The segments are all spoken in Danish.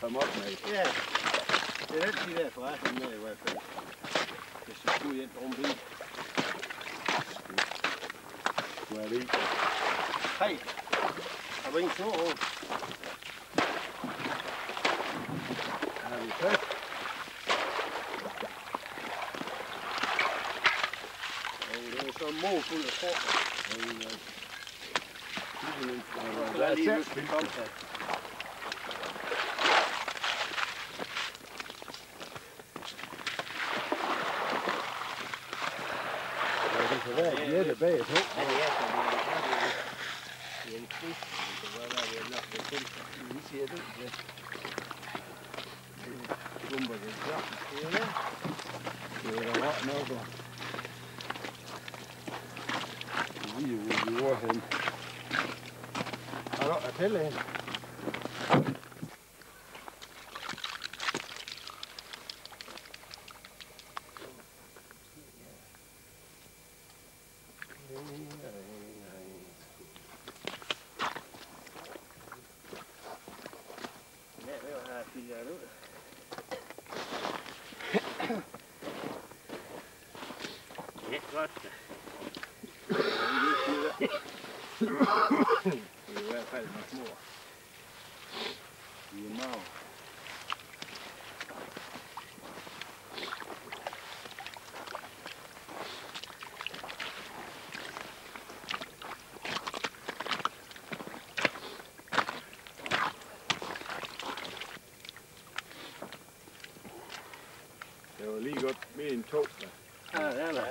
komme op med. Ja, det er altid der forresten med i hvert fald. Hvis du skulle ind om bil. Hvor er det i? Hej. Har du ingen snor over? Har vi fat? Det er så målfuld af frugter. Der er lige lyst til at komme til. Det kan være et jætte bag to. Ja, det er så. Det er en kris. Det kan være, det er nok det til. Vi siger det. Det gumper det klart. Det er det. Det er ret nok. Vi er jo i år hen. Har du at tælle hen? Ja, godt. Det er i hvert fald med små. Vi er meget. Det var lige godt mere end to. Ja, det er der.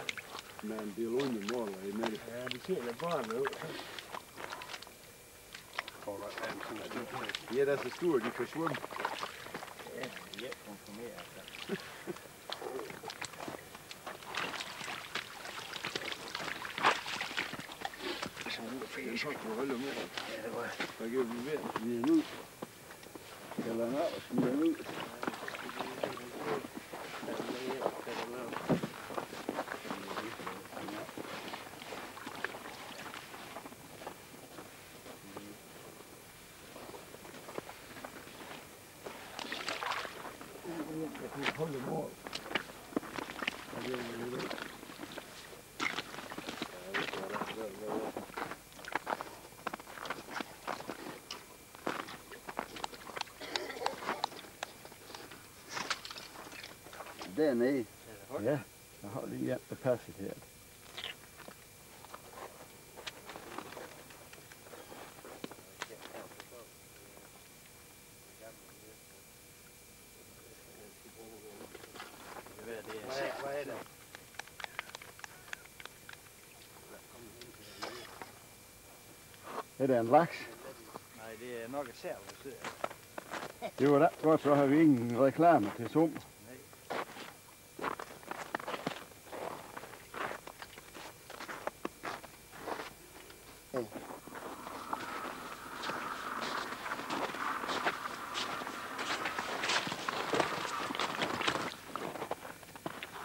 Med en del undermåler imellem. Ja, det ser lidt barnet ud. De er da så store, de kan svømme. Ja, det er konfirmeret. Så nu er Det er så kunne holde med. ja, det var. Så kan vi ved at smide den ud. Eller nå, smide den ud. Jeg kan holde mål. Dernede. Ja, jeg har lige en, der passer her. Hvad er det? Er det en laks? Nej, det er nok et serv, der sidder. Det var da godt, så har vi ingen reklame til sum.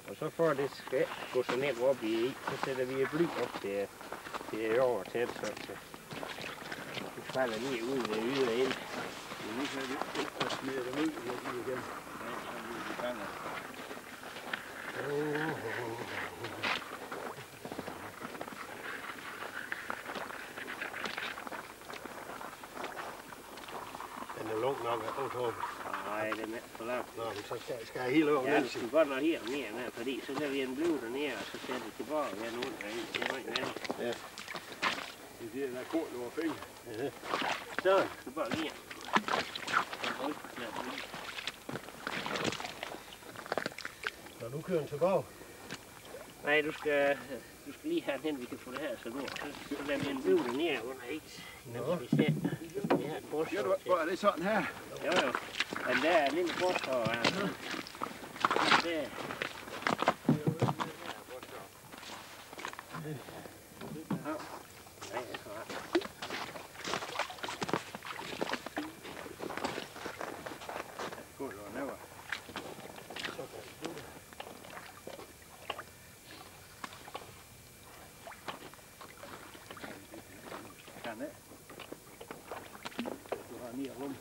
Og så får det skal gå så nemt op i, så sætter vi et bly op til det er over tæt, så det falder lige ud ved yder ind. Nu kan vi ikke smide dem ud igen. Den er lung nok, nej, den er ikke for langt. Nå, men så skal jeg helt over. Ja, det skal godt nok helt mere med, fordi så lader vi en blive dernede, og så sætter det tilbage igen ud derind. Det er rigtig nærmere. Ja. Det er der kort over fingre. Ja. Så, så bare lige. Så nu kører den tilbage. Nej, du skal lige have den, vi kan få det her, så nu. Så lader vi en blive dernede under is. Når vi sætter. Vi har et forsvar til. Hvor er det sådan her? Jo, jo. Men der er en lille forsvar. Der. Du har 9 rum.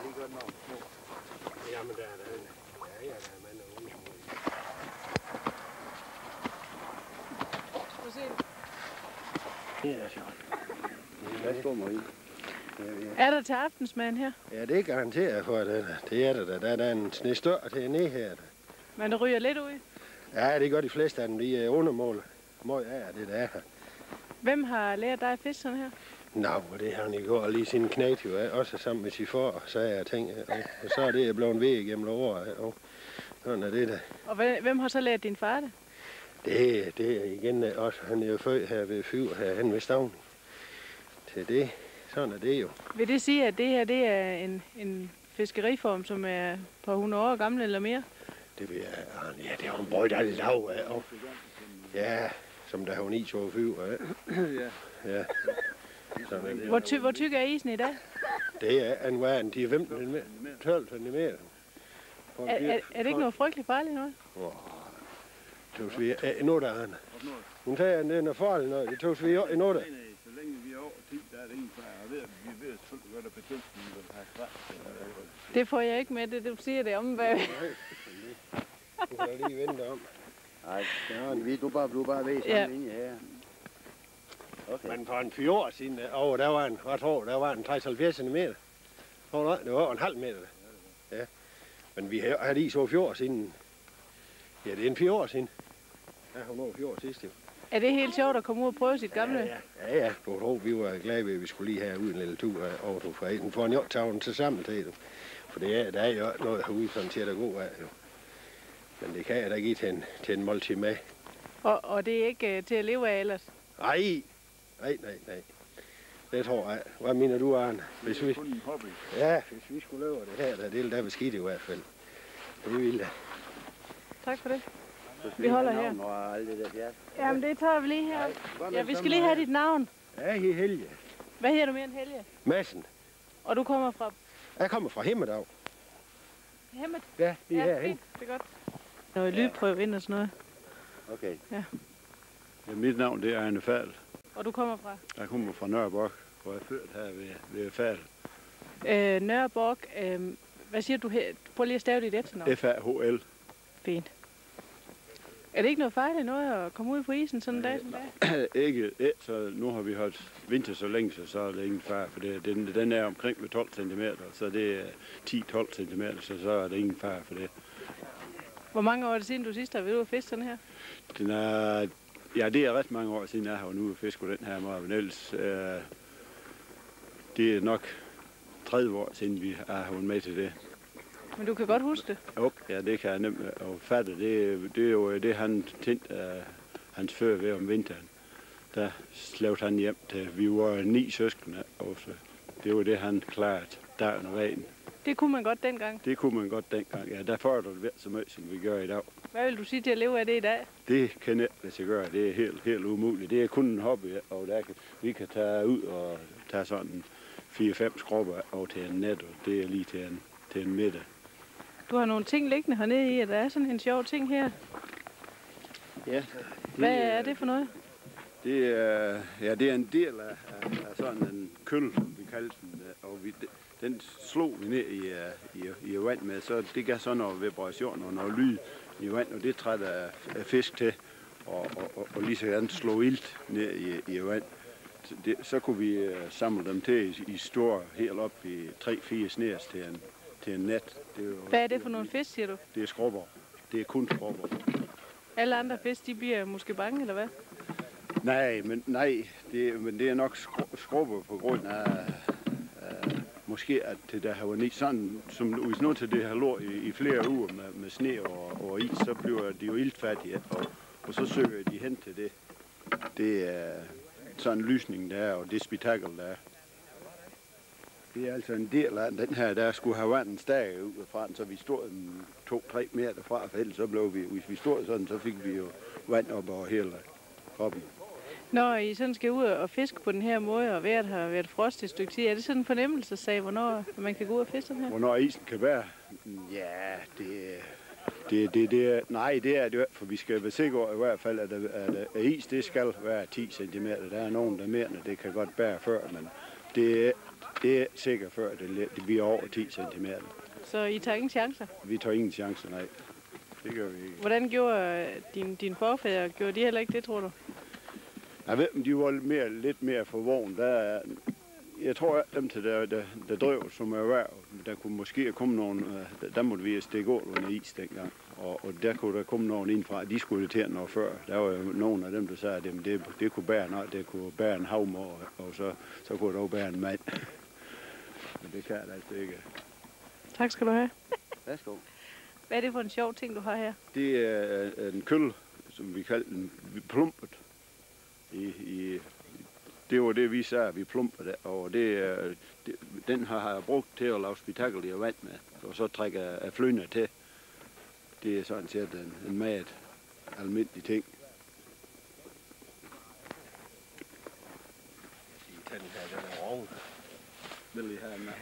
lige godt nok små. Jamen, der er der. Ja, der er mange unge. Prøv at se. Det er sjovt. Hvad står mig i? Er der til aftensmaden her? Ja, det er garanteret for, at det er der. Der er en snestør til ned her. Men det ryger lidt ud. Ja, det gør de fleste af dem. De er undermål. Møg af det, der er her. Hvem har lært dig at fiske sådan her? Nå, det har han i går lige sin knægt jo af. Også sammen med sin far, så jeg ting. Og så er det blevet ved igennem året. Og sådan er det der. Og hvem har så lært din far det? Det er igen også. Han er jo født her ved Fyr, herhen ved Stavn. Til det. Sådan er det jo. Vil det sige, at det her det er en fiskeriform, som er på 100 år gammel eller mere? Det vil jeg. Ja, det har hun brugt alle dag af. Og ja, som der har hun i så Fyr. Ja. Sådan er det. Hvor tyk er isen i dag? Det er en vand. De er 15 cm. 12 cm. Er det ikke noget frygteligt farligt noget? Tøs vi nu der er. Hun sagde, at den er farlig noget. Det tøs vi i nu der. Så længe vi er over 10, der er det ingen far. Vi ved selvfølgelig godt, at betømsen vil have skræt. Det får jeg ikke med, det du siger det om bag. Du kan lige vente om. Nej, du bare ved sammen inde her. Okay. Men for en 4 år siden, der var en, jeg tror, der var en 60-70 cm. Det var en halv meter. Ja. Men vi havde i så 4 år siden. Ja, det er en 4 år siden. Ja, hun var 4 år sidst jo. Er det helt sjovt at komme ud og prøve sit gamle? Ja. Du tror, vi var glade ved, at vi skulle lige have ud en lille tur over til Freden. For en jordtavlen til sammen til det. For der er jo noget herude, sådan til at gå af jo. Men det kan jeg da give til en måltid med. Og det er ikke til at leve af ellers? Nej. Det tror jeg. Hvad mener du, Arne? Hvis vi skulle lave det her, det ville da være skidt i hvert fald. Det ville da. Tak for det. Vi holder her. Og alt det der pjat. Jamen, det tager vi lige her. Ja, vi skal lige have dit navn. Ja, her Helge. Hvad hedder du mere end Helge? Madsen. Og du kommer fra? Jeg kommer fra Himmedag. Hemmet? Ja, det er herhen. Fint. Det er godt. Noget lydprøve ind og sådan noget. Okay. Ja. Ja, mit navn det er Arne Fadl. Og du kommer fra? Jeg kommer fra Nørrebok, hvor jeg er født her ved Fadl. Nørrebok. Hvad siger du her? Prøv lige at stave dit efternavn. F-A-H-L. Fint. Er det ikke noget farligt noget at komme ud på isen sådan en dag som dag? Ikke, så nu har vi holdt vinter så længe, så er det ingen far, for den er omkring ved 12 cm, så det er 10-12 cm, så er det ingen far for det. Hvor mange år er det siden du sidst har været ude at fiske sådan her? Det er ret mange år siden, jeg har været ude at fiske på den her måde, men ellers, det er nok 30 år siden, vi har været med til det. Men du kan godt huske det? Jo, ja, det kan jeg nemt fatte. Det er jo det, han tændte hans før ved om vinteren. Der slævede han hjem til, vi var 9 søskende, og så det var det, han klarede dagen og vejen. Det kunne man godt dengang? Det kunne man godt dengang, ja. Der får det så meget, som vi gør i dag. Hvad vil du sige til at leve af det i dag? Det kan ikke lade sig gøre. Det er helt umuligt. Det er kun en hobby, og vi kan tage ud og tage sådan 4-5 skrubber over til en net, og det er lige til en middag. Du har nogle ting liggende hernede i, og der er sådan en sjov ting her. Ja. Hvad er det for noget? Det er en del af sådan en køl, vi kalder den, og den slog vi ned i vand med, så det gav sådan noget vibration og noget lyd i vand, og det træder af fisk til, og lige så gerne slå ilt ned i vand. Så kunne vi samle dem til i store, helt op i 3-4 sners til en net. Hvad er det for nogle fisk, siger du? Det er skrubber. Det er kun skrubber. Alle andre fisk, de bliver måske bange, eller hvad? Nej, men det er nok skrubber på grund af måske at det der har været sådan, som hvis nu til det har lå i flere uger med sne og is, så bliver de jo iltfattige, og så søger de hen til det. Det er sådan en lysning der er, og det spektakel der er. Det er altså en del af den her, der skulle have været en stag ud fra den, så vi stod 2-3 meter fra, for ellers så blev vi, hvis vi stod sådan, så fik vi jo vand op over hele kroppen. Når I sådan skal ud og fiske på den her måde, og vejret har været frost et stykke tid, er det sådan en fornemmelsessag, hvornår man kan gå ud og fiske den her? Hvornår isen kan være? Ja, nej, det er det jo, for vi skal være sikre i hvert fald, at is det skal være 10 cm. Der er nogen, der mener, det kan godt bære før, men det Det er sikkert før, det bliver over 10 cm. Så I tager ingen chancer? Vi tager ingen chancer, nej. Det gør vi ikke. Hvordan gjorde dine forfædre? Gjorde de heller ikke det, tror du? Jeg ved, om de var lidt mere forvågne. Jeg tror, at dem, der drev som erhverv, der kunne måske komme nogen, der måtte vi stikke under is dengang. Og der kunne der komme nogen indfra, de skulle til noget før. Der var jo nogen af dem, der sagde, at det kunne bære noget, det kunne bære en havmor, og så kunne det også bære en mand. Men det kan det altså ikke. Tak skal du have. Værsgo. Hvad er det for en sjov ting, du har her? Det er en kølle, som vi kalder den plumpet. Det var det, vi sagde, vi plumpede, og den har jeg brugt til at lave spektakel i vand med, og så trækker jeg flyene til. Det er sådan set en meget almindelig ting. Den her, den er oven. Vil I have den med?